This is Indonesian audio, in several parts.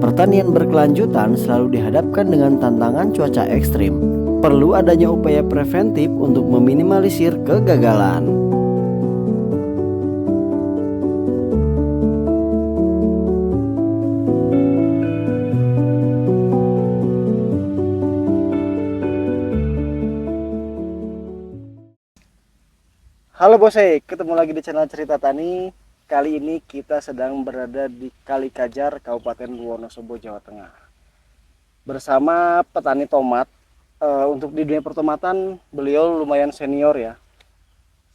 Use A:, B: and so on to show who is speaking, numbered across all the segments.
A: Pertanian berkelanjutan selalu dihadapkan dengan tantangan cuaca ekstrim. Perlu adanya upaya preventif untuk meminimalisir kegagalan.
B: Halo Bose, ketemu lagi di channel Cerita Tani. Kali ini kita sedang berada di Kali Kajar, Kabupaten Wonosobo, Jawa Tengah. Bersama petani tomat. Untuk di dunia pertomatan, beliau lumayan senior ya.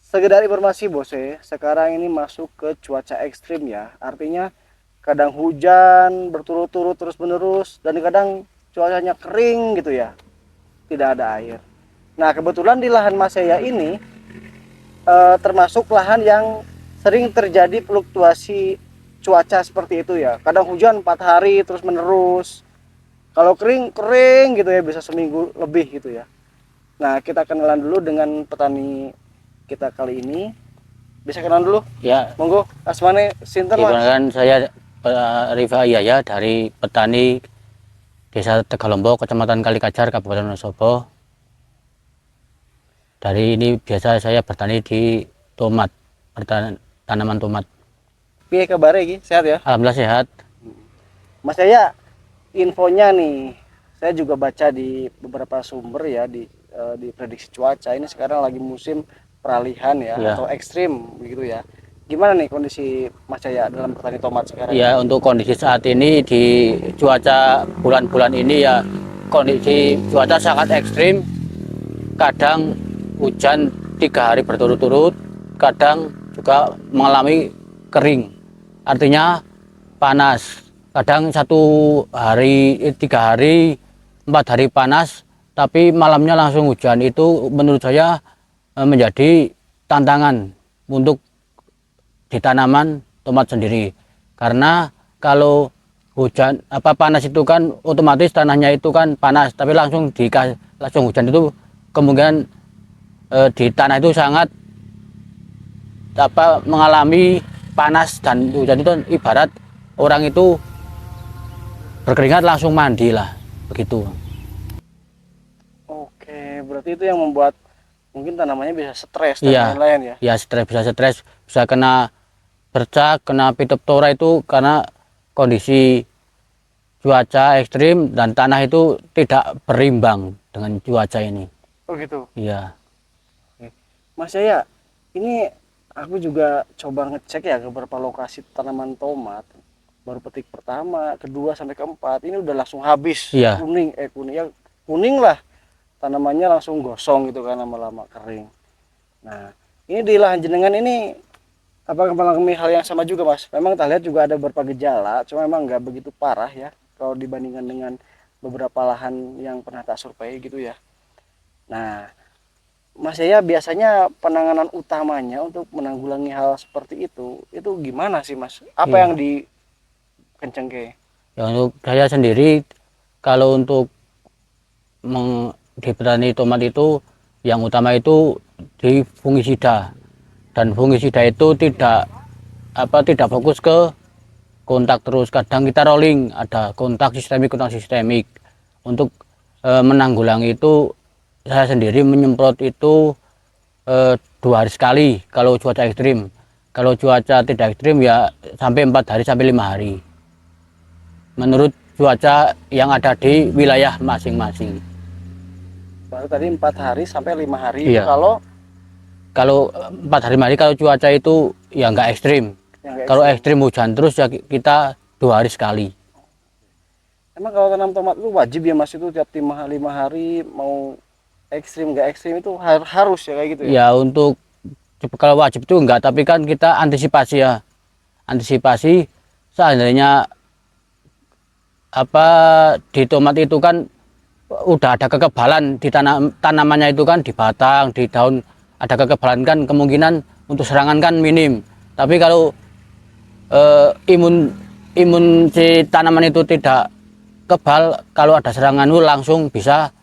B: Sekedar informasi Bose, sekarang ini masuk ke cuaca ekstrim ya. Artinya kadang hujan berturut-turut terus-menerus dan kadang cuacanya kering gitu ya. Tidak ada air. Nah kebetulan di lahan Mas saya ini termasuk lahan yang sering terjadi fluktuasi cuaca seperti itu ya. Kadang hujan 4 hari terus menerus. Kalau kering gitu ya, bisa seminggu lebih gitu ya. Nah, kita kenalan dulu dengan petani kita kali ini. Bisa kenalan dulu?
C: Ya,
B: Monggo, asmane sinten Mas?
C: perkenalkan saya Rifa Yaya dari petani Desa Tegalombok, Kecamatan Kalikajar, Kabupaten Wonosobo. Dari ini biasa saya bertani di tomat, tanaman tomat.
B: Piye kabare iki? Sehat ya?
C: Alhamdulillah sehat.
B: Mas saya infonya nih, saya juga baca di beberapa sumber ya di prediksi cuaca ini sekarang lagi musim peralihan ya,
C: Ya.
B: atau ekstrim begitu ya. Gimana nih kondisi Mas Jaya dalam petani tomat sekarang?
C: Ya, untuk kondisi saat ini di cuaca bulan-bulan ini ya kondisi cuaca sangat ekstrim. Kadang hujan 3 hari berturut-turut, kadang juga mengalami kering. Artinya panas. Kadang 1 hari, 3 hari, 4 hari panas, tapi malamnya langsung hujan. Itu menurut saya menjadi tantangan untuk di tanaman tomat sendiri. Karena kalau hujan panas itu kan otomatis tanahnya itu kan panas, tapi langsung hujan itu kemungkinan di tanah itu sangat mengalami panas, dan hujan itu ibarat orang itu berkeringat langsung mandi lah begitu.
B: Oke, berarti itu yang membuat mungkin tanamannya bisa stres dan
C: Iya,
B: lain-lain ya.
C: ya stres, bisa kena bercak, kena Phytophthora itu karena kondisi cuaca ekstrim dan tanah itu tidak berimbang dengan cuaca ini.
B: Oh gitu.
C: Iya.
B: Mas Jaya, ini aku juga coba ngecek ya ke beberapa lokasi tanaman tomat. Baru petik pertama, kedua sampai keempat, ini udah langsung habis.
C: Iya.
B: Kuning ya, kuning lah. Tanamannya langsung gosong gitu kan, lama-lama kering. Nah, ini di lahan jenengan ini apakah mengalami hal yang sama juga Mas? Memang kita lihat juga ada beberapa gejala, cuma memang nggak begitu parah ya kalau dibandingkan dengan beberapa lahan yang pernah tak survei gitu ya. Nah, Mas Jaya biasanya penanganan utamanya untuk menanggulangi hal seperti itu gimana sih Mas? Apa yang dikencengke?
C: Ya, untuk saya sendiri, kalau untuk di petani tomat itu yang utama itu di fungisida, dan fungisida itu tidak fokus ke kontak terus. Kadang kita rolling, ada kontak sistemik. Untuk menanggulangi itu saya sendiri menyemprot itu 2 hari sekali kalau cuaca ekstrim. Kalau cuaca tidak ekstrim ya sampai 4 hari sampai 5 hari menurut cuaca yang ada di wilayah masing-masing.
B: Baru tadi 4 hari sampai 5 hari
C: Iya.
B: itu
C: Kalau 4 hari 5 hari kalau cuaca itu ya nggak ekstrim. Kalau ekstrim hujan terus ya kita 2 hari sekali.
B: Emang kalau tanam tomat itu wajib ya Mas, itu tiap 5 hari mau ekstrim nggak ekstrim itu harus ya kayak gitu ya?
C: Ya, untuk kalau wajib itu enggak, tapi kan kita antisipasi ya. Antisipasi seandainya di tomat itu kan udah ada kekebalan di tanamannya itu kan, di batang, di daun ada kekebalan, kan kemungkinan untuk serangan kan minim. Tapi kalau imun si tanaman itu tidak kebal, kalau ada serangan itu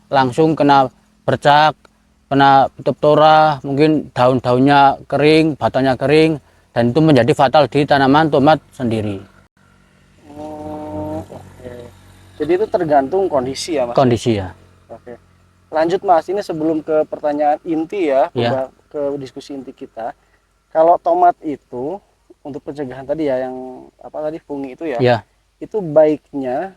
C: langsung kena bercak, kena Phytophthora, mungkin daun-daunnya kering, batangnya kering, dan itu menjadi fatal di tanaman tomat sendiri.
B: Oh, oke. Jadi itu tergantung kondisi ya Mas.
C: kondisi ya.
B: Oke. Lanjut Mas, ini sebelum ke pertanyaan inti ya,
C: Ya.
B: ke diskusi inti kita. Kalau tomat itu untuk pencegahan tadi ya, yang apa tadi, fungi itu ya,
C: Ya.
B: itu baiknya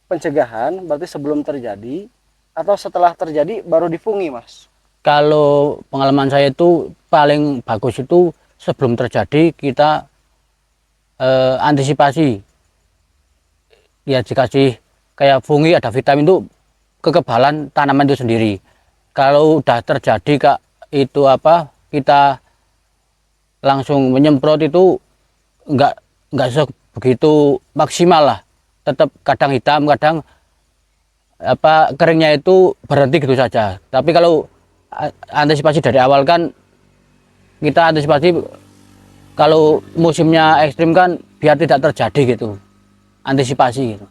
B: pencegahan berarti sebelum terjadi atau setelah terjadi baru difungi Mas?
C: Kalau pengalaman saya itu paling bagus itu sebelum terjadi kita antisipasi. Ya dikasih kayak fungi, ada vitamin itu kekebalan tanaman itu sendiri. Kalau udah terjadi Kak, itu apa, kita langsung menyemprot itu enggak begitu maksimal lah. Tetap kadang hitam, kadang apa keringnya itu berhenti gitu saja. Tapi kalau antisipasi dari awal kan, kita antisipasi kalau musimnya ekstrim kan biar tidak terjadi gitu. Antisipasi gitu.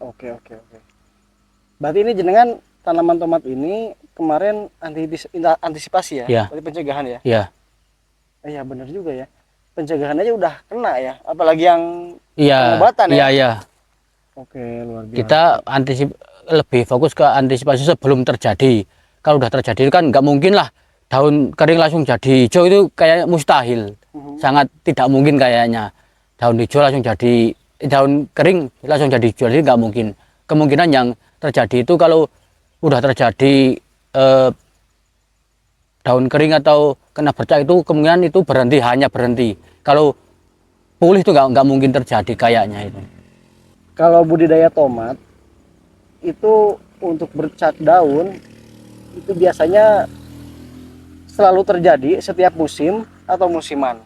B: Oke, oke, oke. Berarti ini jenengan tanaman tomat ini kemarin antisipasi ya?
C: Ya.
B: Berarti pencegahan ya?
C: Ya.
B: Iya benar juga ya. Pencegahan aja udah kena ya, apalagi yang
C: Iya.
B: pengobatan ya?
C: Iya, iya.
B: Oke, luar biasa.
C: Kita lebih fokus ke antisipasi sebelum terjadi. Kalau udah terjadi kan nggak mungkin lah daun kering langsung jadi hijau, itu kayak mustahil. Sangat tidak mungkin kayaknya. Daun hijau langsung jadi, daun kering langsung jadi hijau, jadi nggak mungkin. Kemungkinan yang terjadi itu kalau udah terjadi daun kering atau kena bercak itu kemungkinan itu berhenti, hanya berhenti. Kalau pulih itu nggak mungkin terjadi kayaknya itu.
B: Kalau budidaya tomat itu untuk bercak daun itu biasanya selalu terjadi setiap musim atau musiman?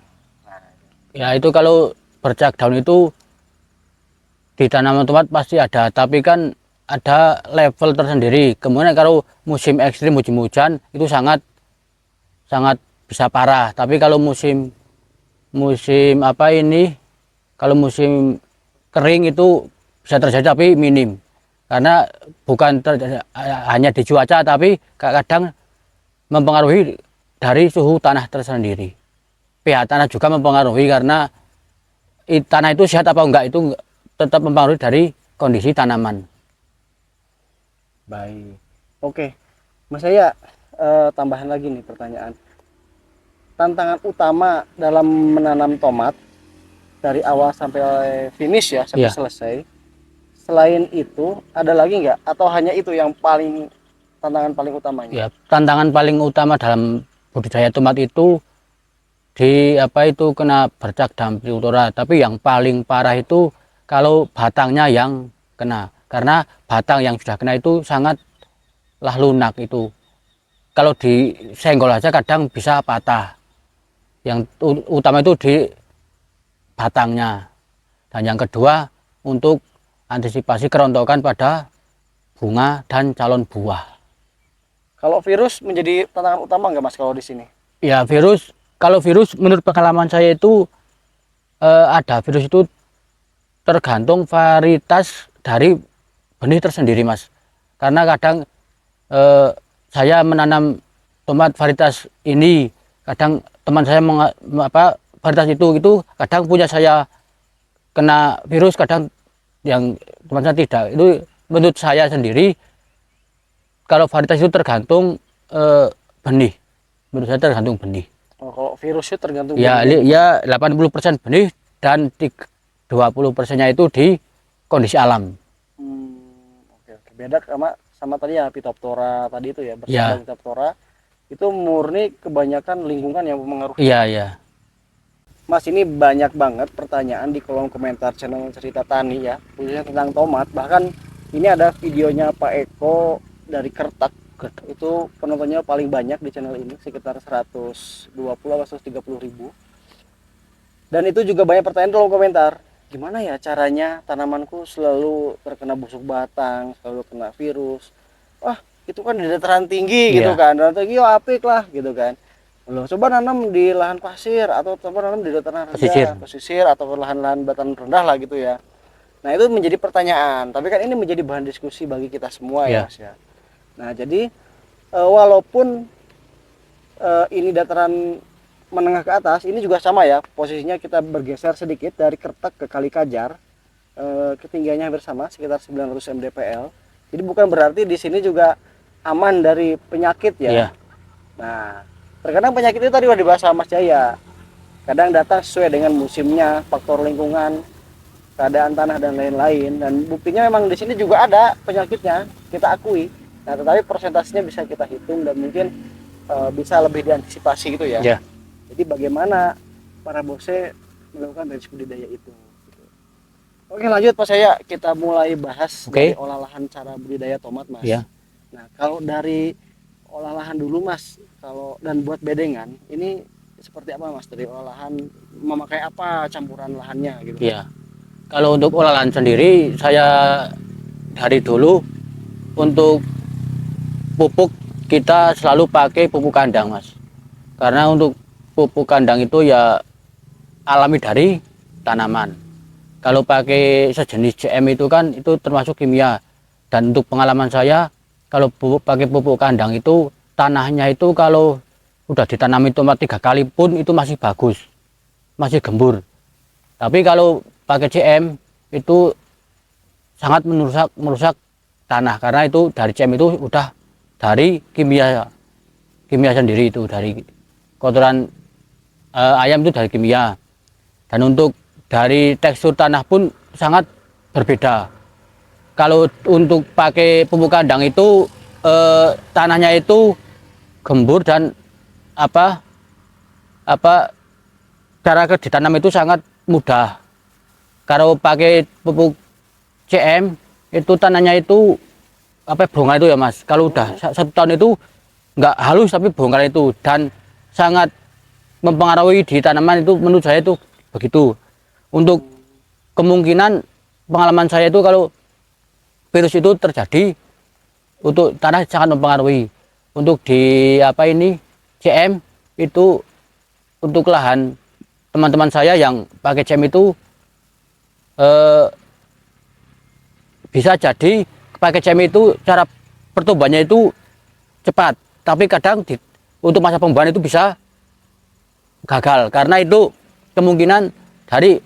C: Ya itu kalau bercak daun itu di tanaman tomat pasti ada, tapi kan ada level tersendiri. Kemudian kalau musim ekstrim, musim hujan itu sangat bisa parah. Tapi kalau musim apa ini, kalau musim kering itu bisa terjadi tapi minim. Karena bukan hanya di cuaca, tapi kadang mempengaruhi dari suhu tanah tersendiri. pH tanah juga mempengaruhi, karena tanah itu sehat apa enggak itu tetap mempengaruhi dari kondisi tanaman.
B: Baik. Oke. Mas saya tambahan lagi nih pertanyaan. Tantangan utama dalam menanam tomat dari awal sampai finish ya, sampai
C: Iya.
B: selesai. Selain itu ada lagi nggak? Atau hanya itu yang tantangan paling utamanya?
C: Ya, tantangan paling utama dalam budidaya tomat itu di apa itu kena bercak Dampiutora. Tapi yang paling parah itu kalau batangnya yang kena, karena batang yang sudah kena itu sangatlah lunak itu. Kalau disenggol aja kadang bisa patah. Yang utama itu di batangnya. Dan yang kedua, untuk antisipasi kerontokan pada bunga dan calon buah.
B: Kalau virus menjadi tantangan utama nggak Mas kalau di sini?
C: Ya kalau virus menurut pengalaman saya itu ada virus itu tergantung varietas dari benih tersendiri Mas. Karena kadang saya menanam tomat varietas ini, kadang teman saya varietas itu kadang punya saya kena virus, kadang yang teman saya tidak. Itu menurut saya sendiri, kalau varietas itu tergantung benih. Menurut saya tergantung benih.
B: Oh, kalau virus itu tergantung
C: Ya,
B: benih.
C: ya 80% benih dan 20%-nya itu di kondisi alam.
B: Oke, oke. Beda sama tadi ya Phytophthora tadi itu ya, bersama
C: Ya.
B: Phytophthora itu murni kebanyakan lingkungan yang mempengaruhi.
C: Iya, iya.
B: Mas, ini banyak banget pertanyaan di kolom komentar channel Cerita Tani ya, khususnya tentang tomat. Bahkan ini ada videonya Pak Eko dari Kertak. Itu penontonnya paling banyak di channel ini, sekitar 120 atau 130 ribu. Dan itu juga banyak pertanyaan di kolom komentar. Gimana ya caranya tanamanku selalu terkena busuk batang, selalu kena virus. Wah, itu kan di dataran tinggi gitu
C: Iya.
B: kan. Dataran tinggi apik lah gitu kan. Loh, coba nanam di lahan pasir atau coba nanam di dataran rendah, pesisir atau lahan-lahan dataran rendah lah gitu ya. Nah, itu menjadi pertanyaan, tapi kan ini menjadi bahan diskusi bagi kita semua ya,
C: Iya.
B: Mas ya. Nah, jadi walaupun ini dataran menengah ke atas, ini juga sama ya, posisinya kita bergeser sedikit dari Kertek ke Kali Kajar. ketinggiannya hampir sama, sekitar 900 mdpl. Jadi bukan berarti di sini juga aman dari penyakit ya.
C: Iya.
B: Nah, terkadang penyakit itu tadi udah dibahas sama Mas Jaya. Kadang datang sesuai dengan musimnya, faktor lingkungan, keadaan tanah dan lain-lain. Dan buktinya memang di sini juga ada penyakitnya, kita akui. Nah, tetapi persentasenya bisa kita hitung dan mungkin bisa lebih diantisipasi gitu ya.
C: Iya.
B: Jadi bagaimana para bose melakukan resiko budidaya itu. Oke, lanjut Pak, saya kita mulai bahas
C: Oke.
B: dari olah lahan cara budidaya tomat, Mas.
C: Iya.
B: Nah, kalau dari olah lahan dulu, Mas, kalau dan buat bedengan, ini seperti apa, Mas? Dari olah lahan memakai apa campuran lahannya gitu?
C: Iya. Kalau untuk olahan sendiri, saya dari dulu untuk pupuk kita selalu pakai pupuk kandang, Mas. Karena untuk pupuk kandang itu ya alami dari tanaman. Kalau pakai sejenis CM itu kan itu termasuk kimia. Dan untuk pengalaman saya, kalau pakai pupuk kandang itu tanahnya itu kalau udah ditanami tomat 3 kali pun itu masih bagus, masih gembur. Tapi kalau pakai CM itu sangat merusak tanah, karena itu dari CM itu udah dari kimia sendiri, itu dari kotoran ayam itu dari kimia. Dan untuk dari tekstur tanah pun sangat berbeda. Kalau untuk pakai pupuk kandang itu tanahnya itu gembur dan cara ditanam itu sangat mudah. Kalau pakai pupuk CM itu tanahnya itu bongkar itu ya, Mas. Kalau udah 1 tahun itu nggak halus tapi bongkar itu, dan sangat mempengaruhi di tanaman itu, menurut saya itu begitu. Untuk kemungkinan pengalaman saya itu kalau virus itu terjadi untuk tanah sangat mempengaruhi. Untuk di CM itu untuk lahan teman-teman saya yang pakai CM itu bisa jadi pakai CM itu cara pertumbuhannya itu cepat, tapi kadang untuk masa pembuahan itu bisa gagal karena itu kemungkinan dari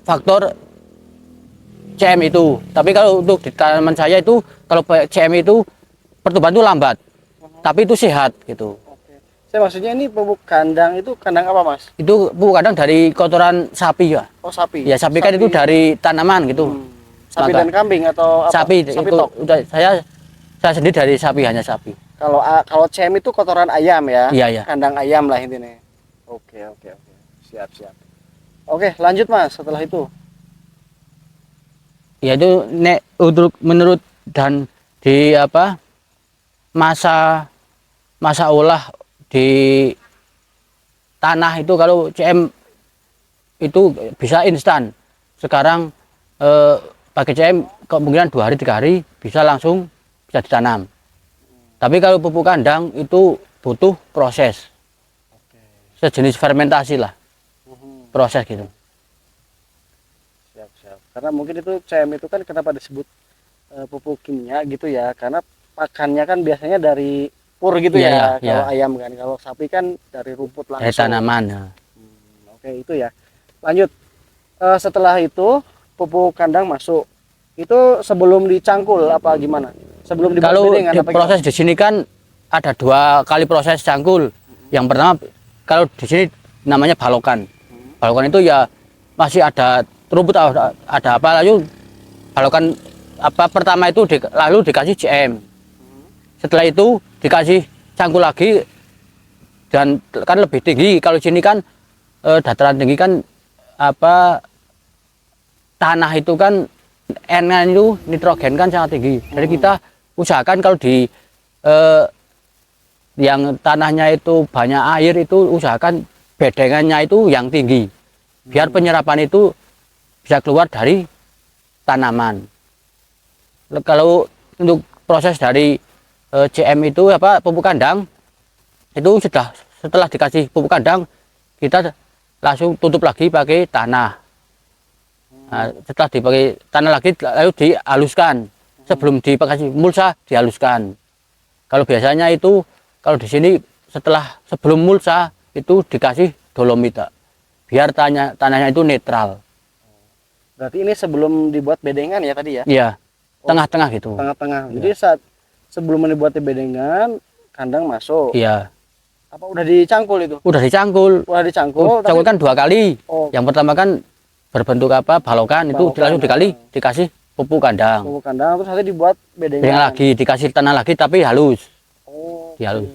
C: faktor CM itu. Tapi kalau untuk di tanaman saya itu kalau CM itu pertumbuhan itu lambat, tapi itu sehat gitu.
B: Oke. Saya maksudnya ini pupuk kandang itu kandang apa, Mas?
C: Itu pupuk kandang dari kotoran sapi ya.
B: Oh, sapi.
C: Ya sapi kan itu dari tanaman gitu.
B: Sapi
C: Maka-
B: dan kambing atau apa?
C: Sapi,
B: Sapi
C: itu
B: tok.
C: udah saya sendiri dari sapi, hanya sapi.
B: Kalau CM itu kotoran ayam ya.
C: Iya, iya.
B: Kandang ayam lah intinya. Oke. Siap. Oke, lanjut, Mas, setelah itu.
C: Ya itu untuk menurut dan di masa olah di tanah itu kalau CM itu bisa instan. Sekarang pakai CM kemungkinan 2 hari 3 hari bisa langsung bisa ditanam. Tapi kalau pupuk kandang itu butuh proses, sejenis fermentasi lah, proses gitu.
B: Siap. Karena mungkin itu CM itu kan kenapa disebut pupuk kimia gitu ya, karena pakannya kan biasanya dari pur gitu
C: Iya,
B: ya, kalau
C: iya.
B: ayam kan, kalau sapi kan dari rumput langsung.
C: Dari tanaman. Ya.
B: Oke, itu ya. Lanjut. Setelah itu pupuk kandang masuk. Itu sebelum dicangkul apa gimana? Sebelum dibuat
C: Kalau
B: bedengan
C: di
B: apa
C: proses di sini kan ada 2 kali proses cangkul. Yang pertama kalau di sini namanya balokan. Balokan itu ya masih ada rumput, ada apa, lalu balokan pertama itu lalu dikasih CM. Setelah itu dikasih cangkul lagi, dan kan lebih tinggi. Kalau sini kan dataran tinggi kan tanah itu kan N-nya itu nitrogen kan sangat tinggi. Jadi kita usahakan kalau di yang tanahnya itu banyak air itu usahakan bedengannya itu yang tinggi, biar penyerapan itu bisa keluar dari tanaman. Kalau untuk proses dari CM itu pupuk kandang itu sudah setelah dikasih pupuk kandang kita langsung tutup lagi pakai tanah. Nah, setelah dipakai tanah lagi lalu dihaluskan. Sebelum dikasih mulsa dihaluskan. Kalau biasanya itu kalau di sini sebelum mulsa itu dikasih dolomit biar tanahnya itu netral.
B: Berarti ini sebelum dibuat bedengan ya tadi ya?
C: Iya,
B: Oh,
C: tengah-tengah gitu.
B: tengah-tengah.
C: Iya.
B: Jadi saat sebelum dibuat bedengan, kandang masuk.
C: Iya,
B: Apa udah dicangkul itu?
C: udah dicangkul.
B: Udah dicangkul,
C: Cangkul kan 2 kali.
B: oh,
C: Yang pertama kan berbentuk apa? Balokan, itu
B: Balokan,
C: langsung dikasih pupuk kandang.
B: pupuk kandang terus nanti dibuat bedengan.
C: Bedengan lagi, dikasih tanah lagi tapi halus.
B: Oh,
C: Halus.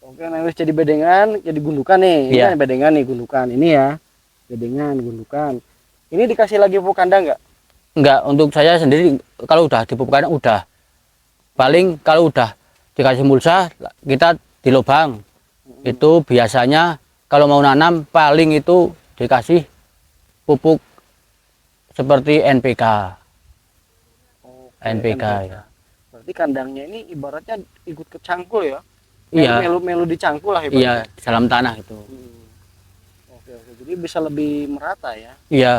B: Oke, nah wis jadi bedengan, jadi gundukan nih. Ini
C: Iya.
B: kan bedengan nih, gundukan. Ini ya. Bedengan, gundukan. Ini dikasih lagi pupuk kandang nggak?
C: Enggak, untuk saya sendiri kalau udah di pupuk kandang udah. Paling kalau udah dikasih mulsa, kita di lubang. Itu biasanya kalau mau nanam paling itu dikasih pupuk seperti NPK.
B: Oke,
C: NPK ya.
B: Berarti kandangnya ini ibaratnya ikut kecangkul ya?
C: Iya.
B: Melu-melu dicangkul lah ibaratnya.
C: Iya, dalam tanah itu.
B: Oke, jadi bisa lebih merata ya?
C: Iya.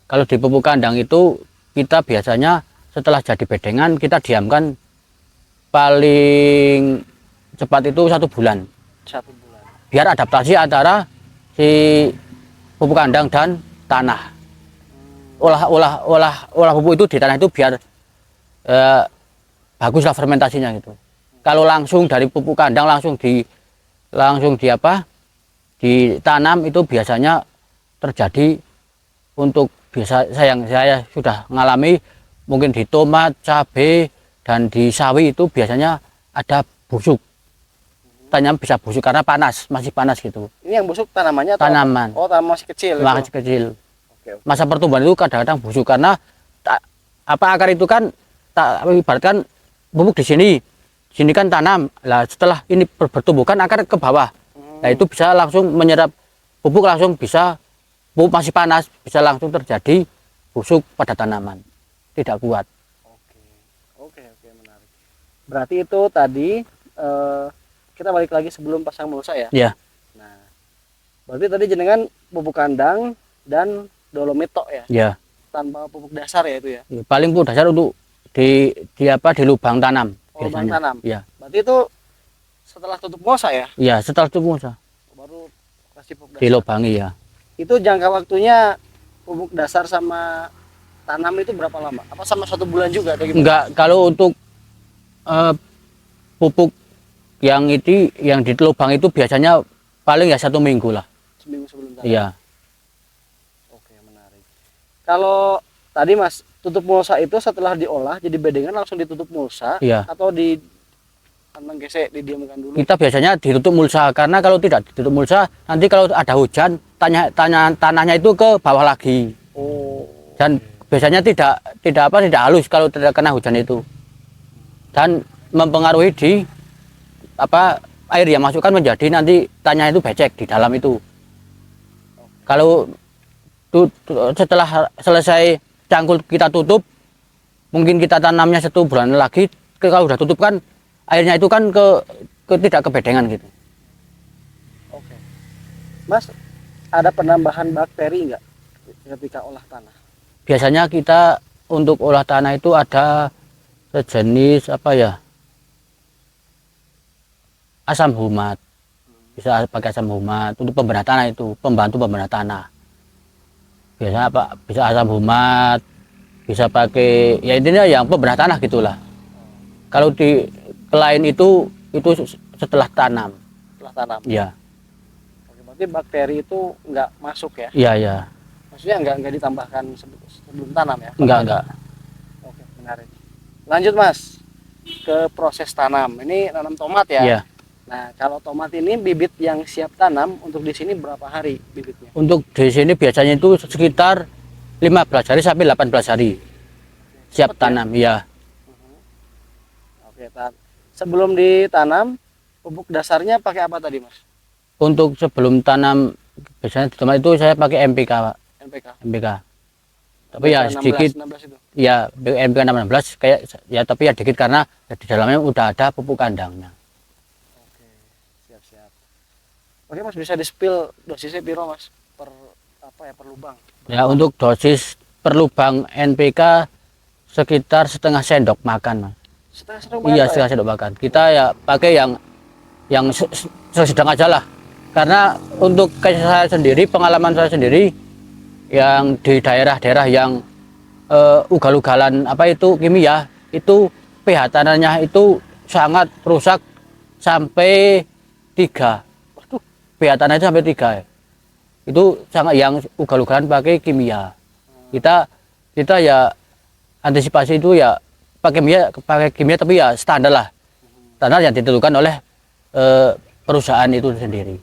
C: Kalau di pupuk kandang itu kita biasanya setelah jadi bedengan kita diamkan paling cepat itu 1 bulan.
B: 1 bulan.
C: Biar adaptasi antara si pupuk kandang dan tanah. Olah pupuk itu di tanah itu biar baguslah fermentasinya gitu. Kalau langsung dari pupuk kandang langsung ditanam itu biasanya terjadi untuk saya sudah mengalami mungkin di tomat, cabai dan di sawi itu biasanya ada busuk. Tanaman bisa busuk karena masih panas gitu.
B: Ini yang busuk tanamannya atau
C: Tanaman.
B: apa? Oh, tanaman masih kecil.
C: Masih kecil.
B: Oke.
C: Masa pertumbuhan itu kadang-kadang busuk karena akar itu kan ibaratkan pupuk di sini kan tanam. Lah setelah ini bertumbuh kan akar ke bawah. Nah itu bisa langsung menyerap pupuk, langsung bisa pupuk masih panas bisa langsung terjadi busuk pada tanaman, tidak kuat.
B: Oke, menarik. Berarti itu tadi kita balik lagi sebelum pasang mulsa ya.
C: Ya,
B: Nah, berarti tadi jenengan pupuk kandang dan dolomit tok ya,
C: ya.
B: tanpa pupuk dasar ya itu ya.
C: Paling pupuk dasar untuk di lubang tanam.
B: Oh, lubang
C: biasanya.
B: tanam.
C: Ya,
B: Berarti itu setelah tutup mulsa ya,
C: ya setelah itu
B: baru kasih pupuk dasar.
C: dilubangi ya.
B: Itu jangka waktunya pupuk dasar sama tanam itu berapa lama? Apa sama 1 bulan juga atau gimana?
C: Enggak, kalau untuk pupuk yang di lubang itu biasanya paling ya 1 minggu lah.
B: Seminggu sebelum tanam.
C: Iya.
B: Oke, menarik. Kalau tadi Mas, tutup mulsa itu setelah diolah jadi bedengan langsung ditutup mulsa
C: Iya.
B: atau di kandang gesek didiamkan dulu?
C: Kita biasanya ditutup mulsa karena kalau tidak ditutup mulsa nanti kalau ada hujan tanahnya itu ke bawah lagi.
B: Oh.
C: Dan biasanya tidak halus kalau tidak kena hujan itu. Dan mempengaruhi di air yang masukkan menjadi nanti tanahnya itu becek di dalam itu. Kalau setelah selesai cangkul kita tutup, mungkin kita tanamnya 1 bulan lagi, kalau udah tutup kan airnya itu kan tidak ke bedengan gitu.
B: Oke. Mas, ada penambahan bakteri nggak ketika olah tanah?
C: Biasanya kita untuk olah tanah itu ada sejenis asam humat. Bisa pakai asam humat untuk pembenahan tanah itu, pembantu pembenahan tanah. Biasanya bisa asam humat, bisa pakai ya intinya yang pembenahan tanah gitulah. Kalau di lain itu setelah tanam.
B: Setelah tanam.
C: Ya.
B: Oke, berarti bakteri itu nggak masuk ya?
C: Iya, ya.
B: Maksudnya nggak ditambahkan sebelum tanam ya?
C: Enggak.
B: Oke, menarik. Lanjut Mas ke proses tanam. Ini nanam tomat ya?
C: Iya.
B: Nah, kalau tomat ini bibit yang siap tanam untuk di sini berapa hari bibitnya?
C: Untuk di sini biasanya itu sekitar 15 hari sampai 18 hari. Siap
B: Cepet ya?
C: tanam, ya.
B: Oke, sebelum ditanam pupuk dasarnya pakai apa tadi Mas?
C: Untuk sebelum tanam biasanya di tomat itu saya pakai MPK, Pak.
B: NPK.
C: Tapi ya
B: 16,
C: sedikit
B: 16 itu.
C: ya MPK 16 kayak ya, tapi ya dikit karena di dalamnya udah ada pupuk kandangnya.
B: Oke, siap. Oke Mas, bisa di-spill dosisnya piro Mas per lubang?
C: Ya untuk dosis per lubang NPK sekitar setengah sendok makan, Mas.
B: Setengah sendok
C: Iya,
B: makan,
C: setengah sendok makan. Kita ya pakai yang sedang aja lah. Karena untuk saya sendiri, pengalaman saya sendiri, yang di daerah-daerah yang ugal-ugalan apa itu kimia, itu pH tanahnya itu sangat rusak sampai 3.
B: Waduh,
C: pH tanah itu sampai 3 ya. Itu sangat yang ugal-ugalan pakai kimia. Kita ya antisipasi itu ya pakai kimia tapi ya standar lah. Standar yang ditentukan oleh perusahaan itu sendiri.